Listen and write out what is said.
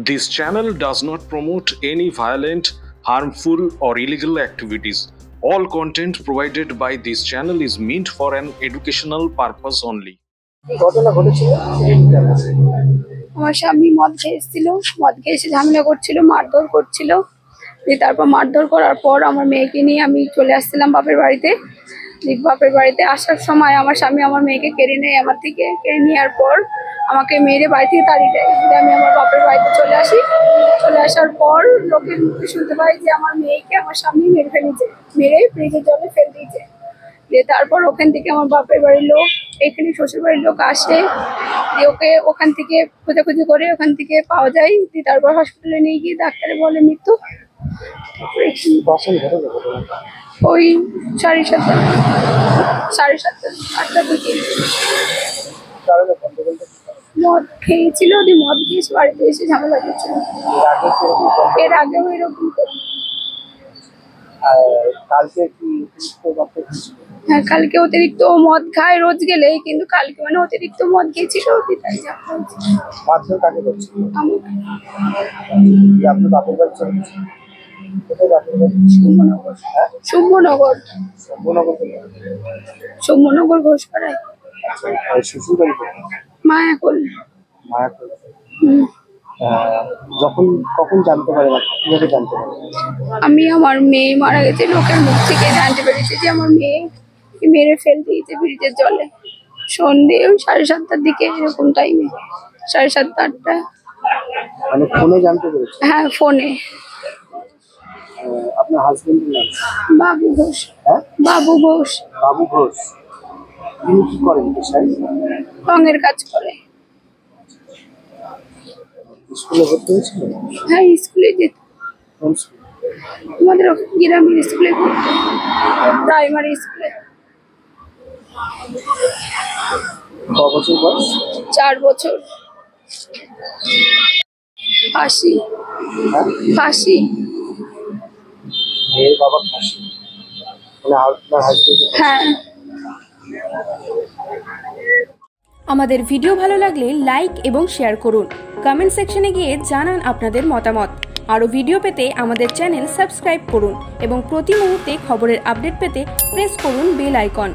This channel does not promote any violent, harmful, or illegal activities. All content provided by this channel is meant for an educational purpose only. আমার স্বামী মদ খেয়ে এসে ঝামেলা করছিল, মারধর করছিল। তারপর মারধর করার পর আমার মেয়েকে নিয়ে আমি চলে আসছিলাম বাপের বাড়িতে। বাপের বাড়িতে আসার সময় আমার স্বামী আমার মেয়েকে কেড়ে নেয়, আমার থেকে কেড়ে নেওয়ার পর আমাকে মেরে বাড়ি থেকে তাড়িয়ে দেয়। আমি আমার বাপের বাড়িতে চলে আসি। চলে আসার পর লোকের মুখে শুনতে পাই যে আমার মেয়েকে আমার স্বামী মেরে ফেলেছে, মেরে ফ্রিজের জলে ফেলে দিয়েছে। তারপর ওখান থেকে আমার বাপের বাড়ির লোক, এখানে শ্বশুর বাড়ির লোক আসে, ওকে ওখান থেকে খোঁজাখুঁজি করে ওখান থেকে পাওয়া যায়। তারপর হসপিটালে নিয়ে গিয়ে ডাক্তারে বলে মৃত্যু। ওই 7:30 8টার দিকে মদ খেয়েছিল, মদ খেয়ে বাড়িতে এসে ঝামেলা করছিল। এর আগেও এরকম। হ্যাঁ, কালকে অতিরিক্ত মদ খায় রোজ গেলেই, কিন্তু কালকে মানে অতিরিক্ত মদ খেয়েছিল, তাই শুভনগর ঘোষপাড়ায় মায়াকুল। কখন জানতে পারে, কিভাবে জানতে পারে? আমি আমার মেয়ে মারা গেছে লোকের মুখ থেকে জানতে পেরেছি যে আমার মেয়ে মেরে ফেলে দিয়েছে ফ্রিজের জলে। সন্ধ্যে 7:30টার দিকে, এরকম টাইমে 7:30 8টা। মানে ফোনে জানতে পেরেছি? হ্যাঁ, ফোনে। আপনার হাজবেন্ডের নাম? বাবু ঘোষ। হ্যাঁ, বাবু ঘোষ। বাবু ঘোষ। তিনি কি করেন? রঙের কাজ করে। স্কুলে ভর্তি হয়েছিল? হ্যাঁ, স্কুলে যেত। আমাদের গ্রামের স্কুলে, প্রাইমারি স্কুলে। বছর বয়স? 4 বছর। ফাঁসি। ফাঁসি। মেয়ের বাবা ফাঁসি? মানে আপনার হাজবেন্ড? হ্যাঁ। আমাদের ভিডিও ভালো লাগলে লাইক এবং শেয়ার করুন। কমেন্ট সেকশনে গিয়ে জানান আপনাদের মতামত। আরও ভিডিও পেতে আমাদের চ্যানেল সাবস্ক্রাইব করুন এবং প্রতি মুহূর্তে খবরের আপডেট পেতে প্রেস করুন বেল আইকন।